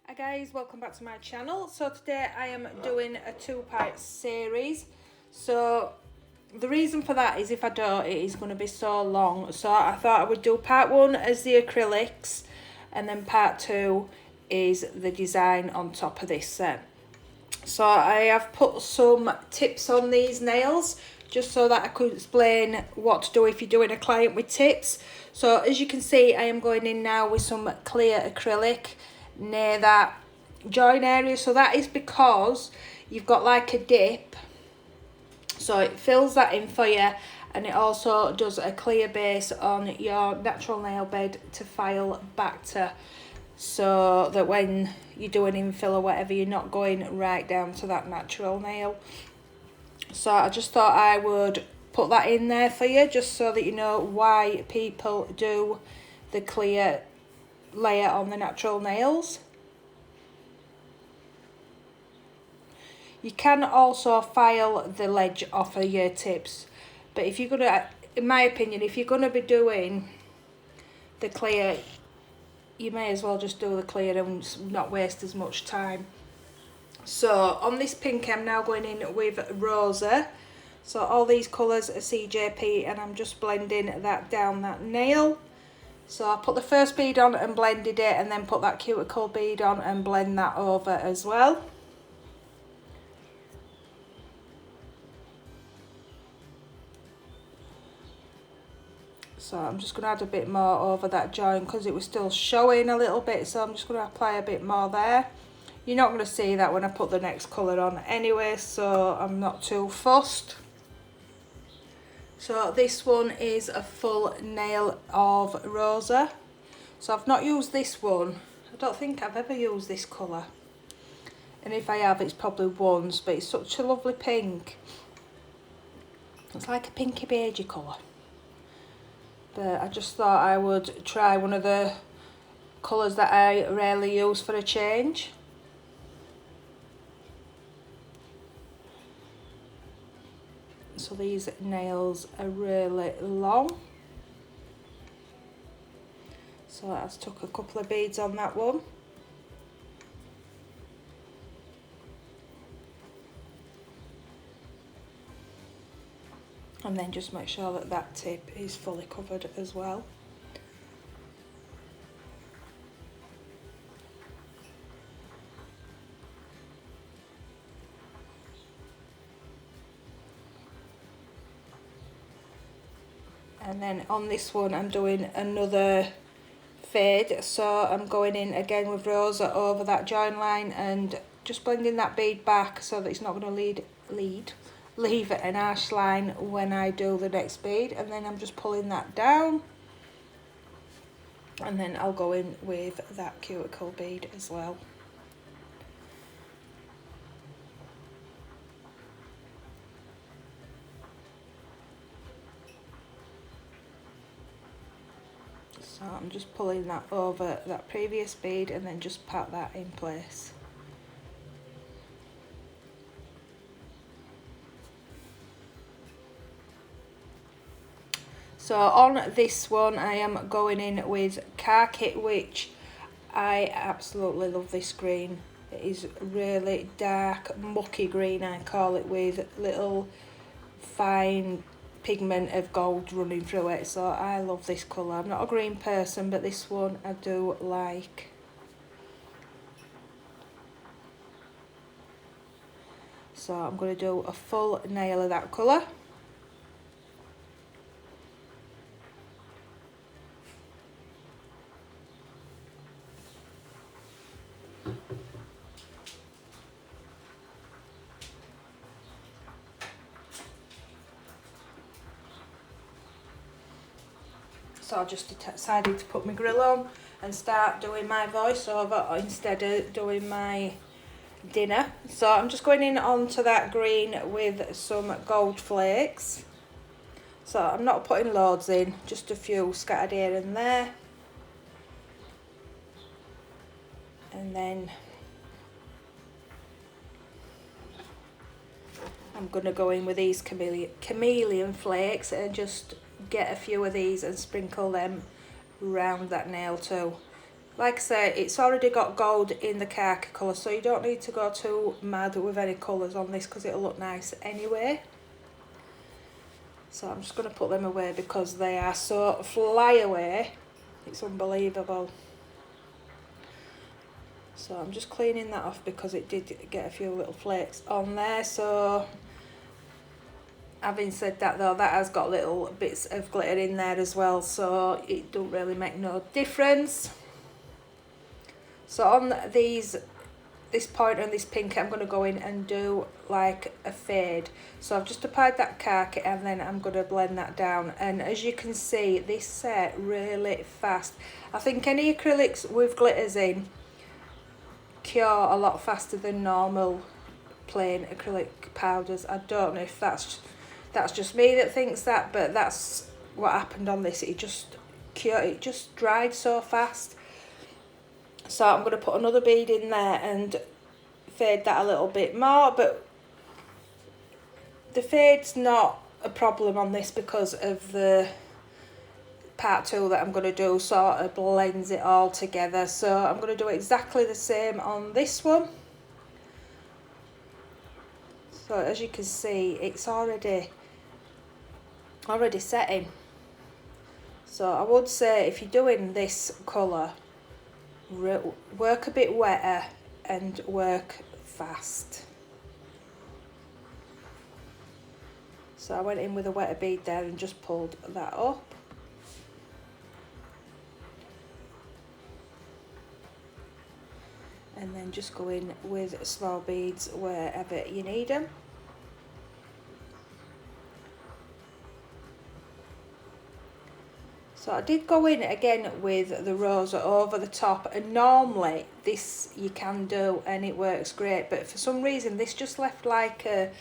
Hi guys, welcome back to my channel. So today I am doing a two-part series. So the reason for that is if I don't, it is going to be so long. So I thought I would do part one as the acrylics, and then part two is the design on top of this set. So I have put some tips on these nails just so that I could explain what to do if you're doing a client with tips. So as you can see, I am going in now with some clear acrylic near that join area. So that is because you've got like a dip, so it fills that in for you, and it also does a clear base on your natural nail bed to file back to, so that when you do an infill or whatever, you're not going right down to that natural nail. So I just thought I would put that in there for you, just so that you know why people do the clear layer on the natural nails. You can also file the ledge off of your tips, but if you're gonna, in my opinion, if you're gonna be doing the clear, you may as well just do the clear and not waste as much time. So on this pink, I'm now going in with Rosa. So all these colours are CJP, and I'm just blending that down that nail. So I put the first bead on and blended it, and then put that cuticle bead on and blend that over as well. So I'm just going to add a bit more over that joint because it was still showing a little bit, so I'm just going to apply a bit more there. You're not going to see that when I put the next colour on anyway, so I'm not too fussed. So this one is a full nail of Rosa. So I've not used this one. I don't think I've ever used this colour. And if I have, it's probably once, but it's such a lovely pink. It's like a pinky beigey colour. But I just thought I would try one of the colours that I rarely use for a change. So these nails are really long. So I just took a couple of beads on that one. And then just make sure that that tip is fully covered as well. And then on this one I'm doing another fade, so I'm going in again with Rosa over that join line and just blending that bead back so that it's not going to leave an harsh line when I do the next bead. And then I'm just pulling that down, and then I'll go in with that cuticle bead as well. So I'm just pulling that over that previous bead and then just pat that in place. So on this one I am going in with Khaki, which I absolutely love this green. It is really dark, mucky green I call it, with little fine pigment of gold running through it. So I love this colour. I'm not a green person, but this one I do like. So I'm going to do a full nail of that colour. So I just decided to put my grill on and start doing my voiceover instead of doing my dinner. So I'm just going in onto that green with some gold flakes. So I'm not putting loads in, just a few scattered here and there. And then I'm going to go in with these chameleon flakes and just get a few of these and sprinkle them around that nail too. Like I say, it's already got gold in the khaki colour, so you don't need to go too mad with any colours on this because it'll look nice anyway. So I'm just going to put them away because they are so fly away. It's unbelievable. So I'm just cleaning that off because it did get a few little flakes on there. So having said that though, that has got little bits of glitter in there as well, so it don't really make no difference. So on this point and this pink, I'm going to go in and do like a fade. So I've just applied that khaki and then I'm going to blend that down. And as you can see, this set really fast. I think any acrylics with glitters in cure a lot faster than normal plain acrylic powders. I don't know if that's just me that thinks that, but that's what happened on this. It just dried so fast. So I'm going to put another bead in there and fade that a little bit more, but the fade's not a problem on this because of the part 2 that I'm going to do sort of blends it all together. So I'm going to do exactly the same on this one. So as you can see, it's already setting. So I would say if you're doing this colour, work a bit wetter and work fast. So I went in with a wetter bead there and just pulled that up. And then just go in with small beads wherever you need them. So I did go in again with the Rosa over the top, and normally this you can do and it works great, but for some reason this just left like a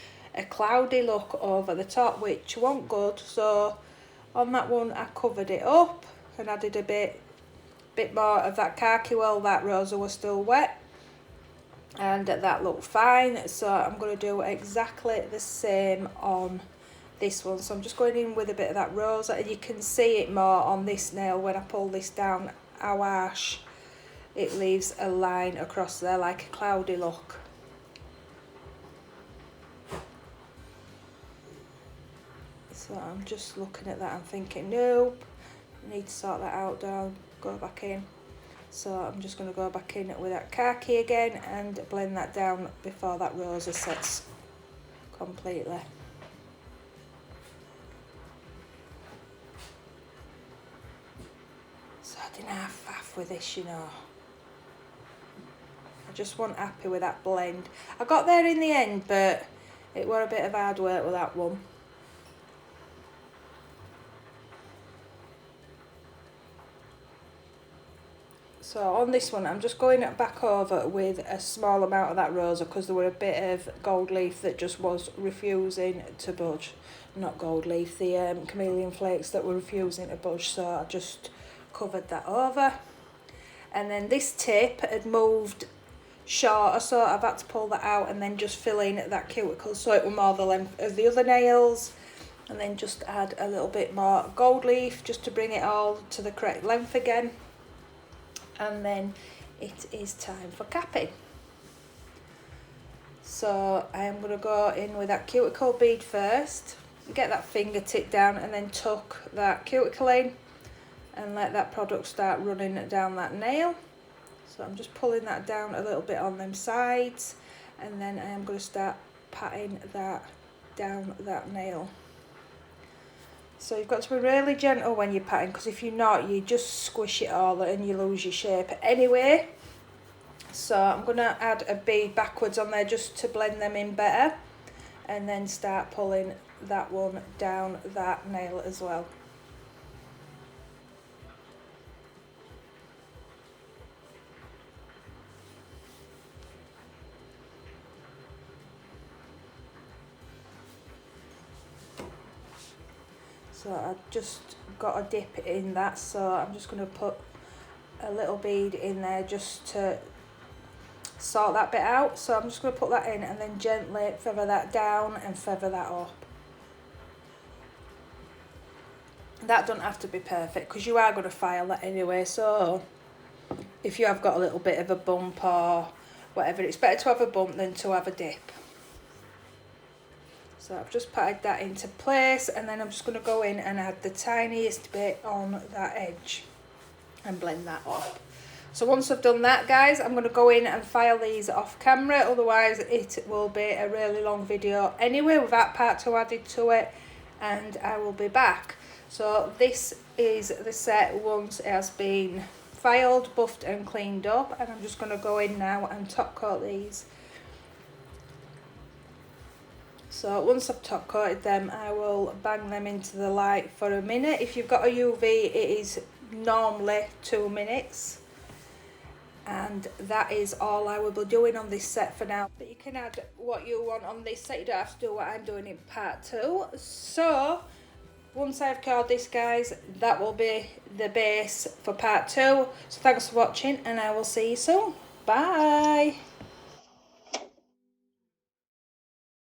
cloudy look over the top, which wasn't good. So on that one I covered it up and added a bit more of that khaki while that Rosa was still wet, and that looked fine. So I'm going to do exactly the same on this one. So I'm just going in with a bit of that Rosa, and you can see it more on this nail when I pull this down how harsh it leaves a line across there, like a cloudy look. So I'm just looking at that and thinking, nope, I need to sort that out, down, go back in. So I'm just going to go back in with that khaki again and blend that down before that Rosa sets completely. So I didn't have faff with this, you know. I just wasn't happy with that blend. I got there in the end, but it was a bit of hard work with that one. So on this one, I'm just going back over with a small amount of that Rosa because there were a bit of gold leaf that just was refusing to budge. Not gold leaf, the chameleon flakes that were refusing to budge, so I just covered that over. And then this tip had moved shorter, so I've had to pull that out and then just fill in that cuticle so it will more the length of the other nails, and then just add a little bit more gold leaf just to bring it all to the correct length again. And then it is time for capping. So I am going to go in with that cuticle bead first, get that fingertip down and then tuck that cuticle in and let that product start running down that nail. So I'm just pulling that down a little bit on them sides, and then I am going to start patting that down that nail. So you've got to be really gentle when you're patting, because if you're not, you just squish it all and you lose your shape anyway. So I'm going to add a bead backwards on there just to blend them in better, and then start pulling that one down that nail as well. So I've just got a dip in that, so I'm just going to put a little bead in there just to sort that bit out. So I'm just going to put that in and then gently feather that down and feather that up. That doesn't have to be perfect because you are going to file that anyway, so if you have got a little bit of a bump or whatever. It's better to have a bump than to have a dip. So I've just patted that into place, and then I'm just going to go in and add the tiniest bit on that edge and blend that up. So once I've done that, guys, I'm going to go in and file these off camera, otherwise it will be a really long video anyway without part 2 added to it, and I will be back. So this is the set once it has been filed, buffed and cleaned up, and I'm just going to go in now and top coat these. So once I've top coated them, I will bang them into the light for a minute. If you've got a UV, it is normally 2 minutes. And that is all I will be doing on this set for now. But you can add what you want on this set, you don't have to do what I'm doing in part 2. So once I've cured this, guys, that will be the base for part 2. So thanks for watching, and I will see you soon. Bye.